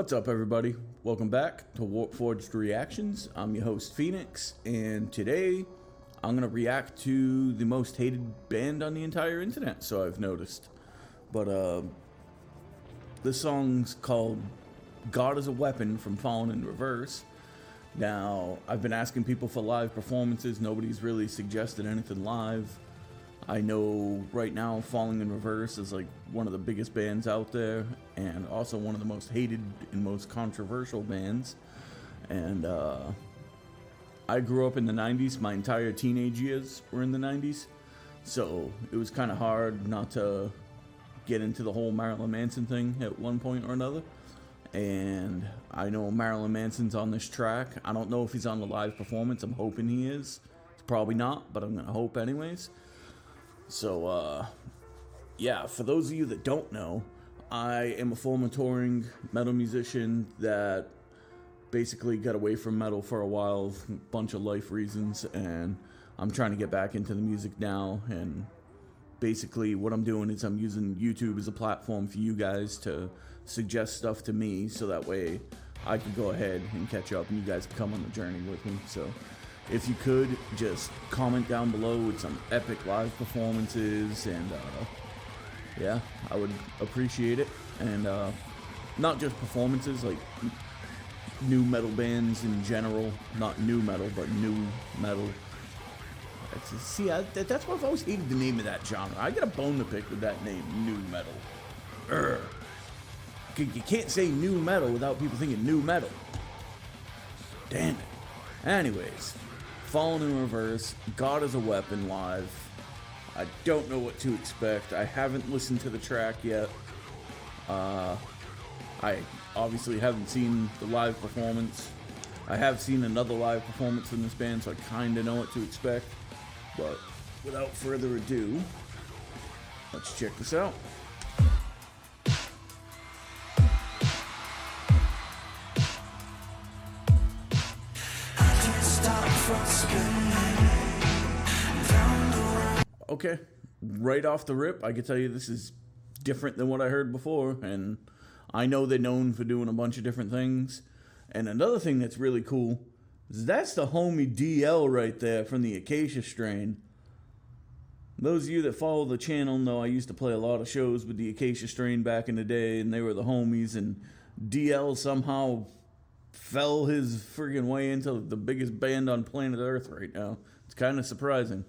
What's up, everybody? Welcome back to Warp Forged Reactions. I'm your host, Phoenix, and today I'm going to react to the most hated band on the entire internet, so I've noticed. But, this song's called God is a Weapon from Fallen in Reverse. Now, I've been asking people for live performances. Nobody's really suggested anything live. I know right now Falling in Reverse is like one of the biggest bands out there, and also one of the most hated and most controversial bands. And I grew up in the 90s. My entire teenage years were in the 90s, so it was kind of hard not to get into the whole Marilyn Manson thing at one point or another. And I know Marilyn Manson's on this track. I don't know if he's on the live performance. I'm hoping he is. It's probably not, but I'm gonna hope anyways. So, yeah, for those of you that don't know, I am a former touring metal musician that basically got away from metal for a while, a bunch of life reasons, and I'm trying to get back into the music now. And basically what I'm doing is I'm using YouTube as a platform for you guys to suggest stuff to me, so that way I can go ahead and catch up and you guys can come on the journey with me. So if you could, just comment down below with some epic live performances, and yeah, I would appreciate it. And not just performances, like new metal bands in general, not new metal, but new metal. See, that's why I've always hated the name of that genre. I get a bone to pick with that name, new metal. Urgh. You can't say new metal without people thinking new metal. Damn it. Anyways, Fallen in Reverse, God is a Weapon live. I don't know what to expect. I haven't listened to the track yet. I obviously haven't seen the live performance. I have seen another live performance from this band, so I kind of know what to expect. But without further ado, let's check this out. Okay, right off the rip, I can tell you this is different than what I heard before, and I know they're known for doing a bunch of different things. And another thing that's really cool is that's the homie DL right there from the Acacia Strain. Those of you that follow the channel know I used to play a lot of shows with the Acacia Strain back in the day, and they were the homies, and DL somehow fell his friggin' way into the biggest band on planet Earth right now. It's kind of surprising.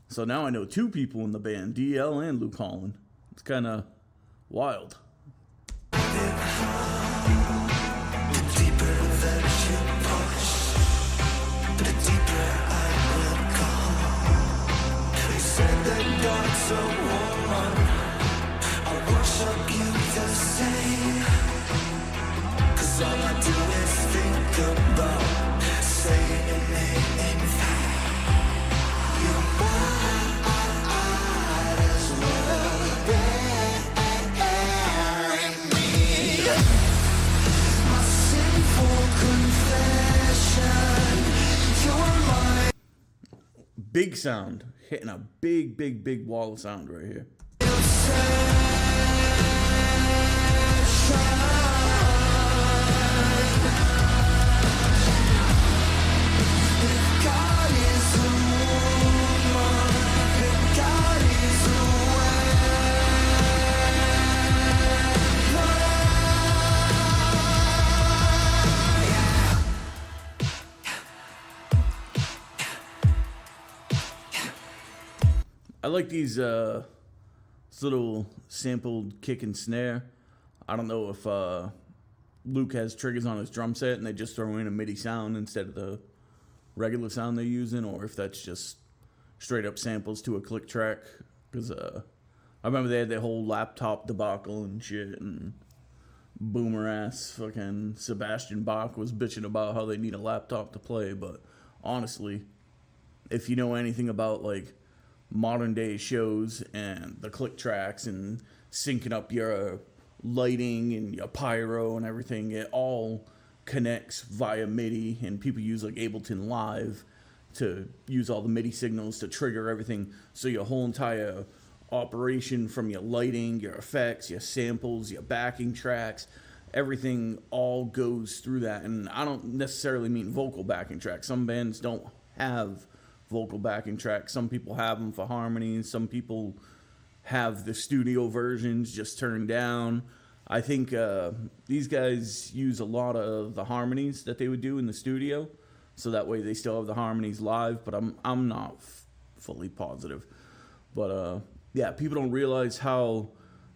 So now I know two people in the band, DL and Luke Holland. It's kind of wild. Big sound, hitting a big wall of sound right here. I like these little sampled kick and snare. I don't know if Luke has triggers on his drum set and they just throw in a MIDI sound instead of the regular sound they're using, or if that's just straight up samples to a click track. Because I remember they had that whole laptop debacle and shit, and boomer ass fucking Sebastian Bach was bitching about how they need a laptop to play. But honestly, if you know anything about like modern day shows and the click tracks and syncing up your lighting and your pyro and everything, it all connects via MIDI, and people use like Ableton Live to use all the MIDI signals to trigger everything. So your whole entire operation, from your lighting, your effects, your samples, your backing tracks, everything all goes through that. And I don't necessarily mean vocal backing tracks. Some bands don't have vocal backing tracks. Some people have them for harmonies. Some people have the studio versions just turned down. I think these guys use a lot of the harmonies that they would do in the studio, so that way they still have the harmonies live. But I'm not fully positive. But yeah, people don't realize how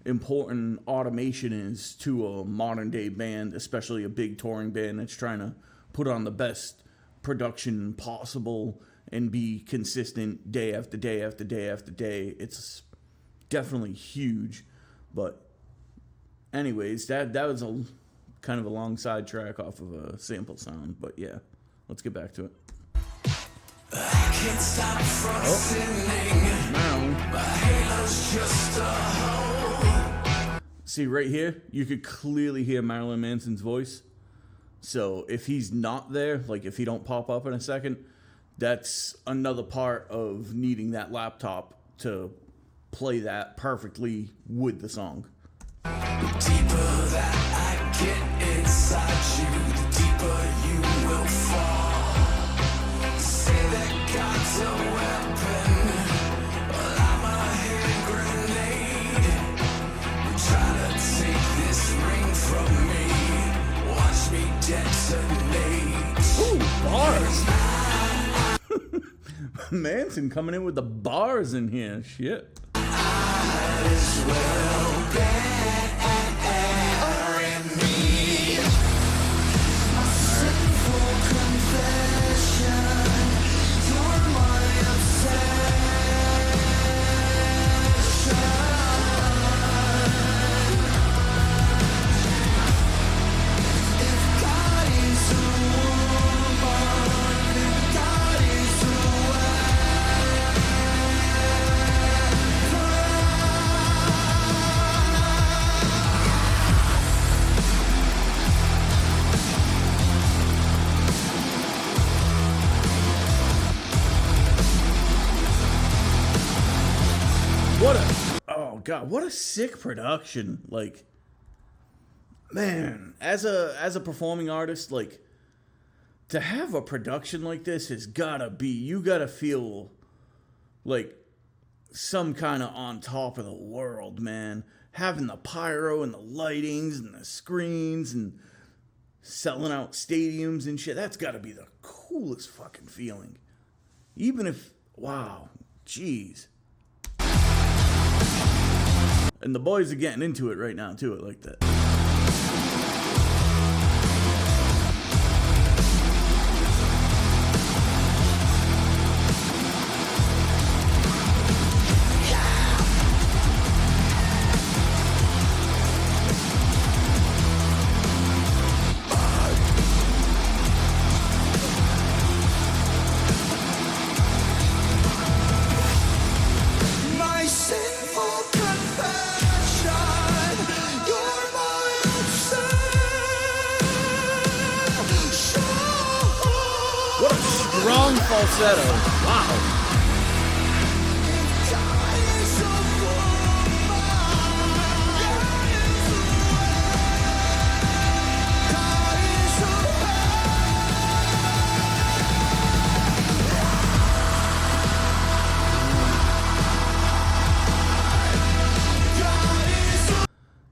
important automation is to a modern day band, especially a big touring band that's trying to put on the best production possible and be consistent day after day after day after day. It's definitely huge. But anyways, that was a kind of a long sidetrack off of a sample sound. But yeah, let's get back to it. I can't stop from sinning. My halo's just a hole. See, right here, you could clearly hear Marilyn Manson's voice. So if he's not there, like if he don't pop up in a second, that's another part of needing that laptop to play that perfectly with the song. The deeper that I get inside you, the deeper you will fall. Say that God's a weapon, well I'm a hand grenade. You try to take this ring from me, watch me detonate. Ooh, bars. Manson coming in with the bars in here. Shit. I as well bury me. My sinful confession. You're my obsession. If God is a woman, if God is a what a sick production. Like, man, as a performing artist, like, to have a production like this has gotta be, you gotta feel like some kind of on top of the world, man. Having the pyro and the lightings and the screens and selling out stadiums and shit, that's gotta be the coolest fucking feeling. Even if, wow, jeez. And the boys are getting into it right now, too. I like that. Strong falsetto. Wow.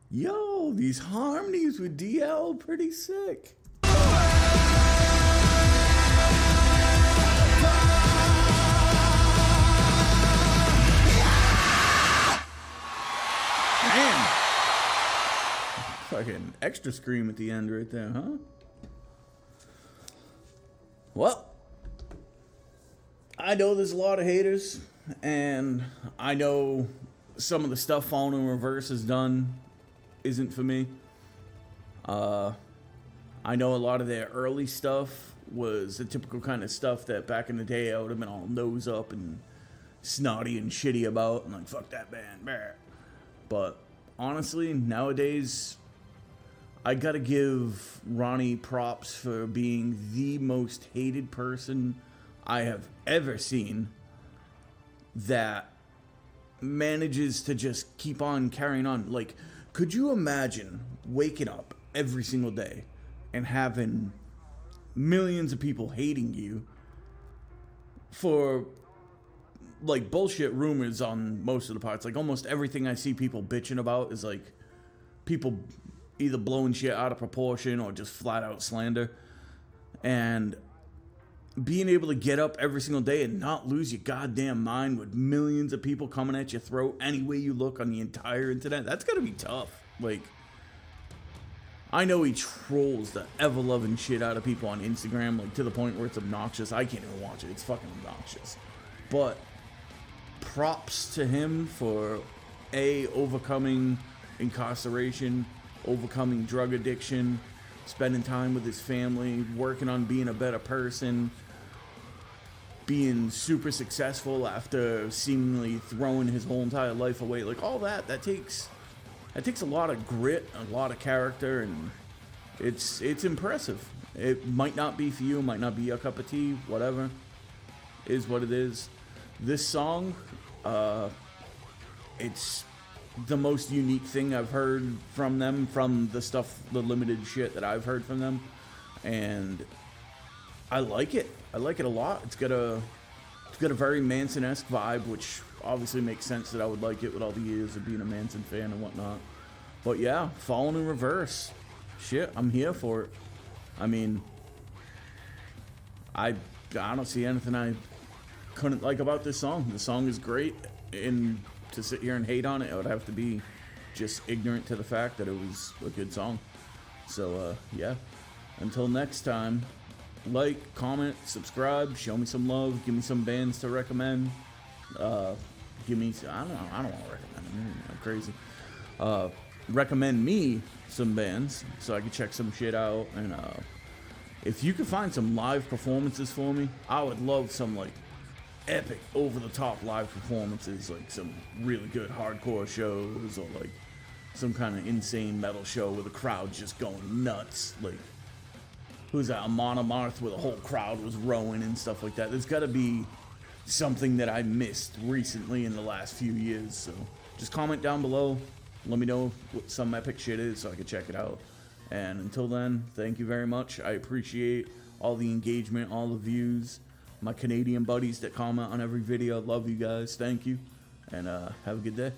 Yo, these harmonies with DL, pretty sick. Man. Fucking extra scream at the end right there, huh? Well, I know there's a lot of haters, and I know some of the stuff Fallen in Reverse has done isn't for me. I know a lot of their early stuff was the typical kind of stuff that back in the day I would have been all nose up and snotty and shitty about, and like, fuck that band. But honestly, nowadays, I gotta give Ronnie props for being the most hated person I have ever seen that manages to just keep on carrying on. Like, could you imagine waking up every single day and having millions of people hating you for like bullshit rumors on most of the parts. Like almost everything I see people bitching about is like people either blowing shit out of proportion or just flat out slander. And being able to get up every single day and not lose your goddamn mind with millions of people coming at your throat any way you look on the entire internet, that's gotta be tough. Like, I know he trolls the ever-loving shit out of people on Instagram, like to the point where it's obnoxious. I can't even watch it. It's fucking obnoxious. But props to him for overcoming incarceration, overcoming drug addiction, spending time with his family, working on being a better person, being super successful after seemingly throwing his whole entire life away. Like all that takes a lot of grit, a lot of character, and it's impressive. It might not be for you, might not be your cup of tea, whatever. Is what it is. This song, it's the most unique thing I've heard from them, from the limited shit that I've heard from them, and I like it. I like it a lot. It's got a very Manson-esque vibe, which obviously makes sense that I would like it with all the years of being a Manson fan and whatnot. But yeah, Fallen in Reverse. Shit, I'm here for it. I mean, I don't see anything I couldn't like about this song. The song is great, and to sit here and hate on it, I would have to be just ignorant to the fact that it was a good song. So, yeah. Until next time, like, comment, subscribe, show me some love, give me some bands to recommend. Give me, I don't want to recommend them. I'm crazy. Recommend me some bands so I can check some shit out. And if you could find some live performances for me, I would love some, like, epic, over-the-top live performances, like some really good hardcore shows, or like some kind of insane metal show where the crowd's just going nuts. Like, who's that? Amon Amarth, where the whole crowd was rowing and stuff like that. There's got to be something that I missed recently in the last few years. So just comment down below. Let me know what some epic shit is so I can check it out. And until then, thank you very much. I appreciate all the engagement, all the views. My Canadian buddies that comment on every video, love you guys. Thank you. And have a good day.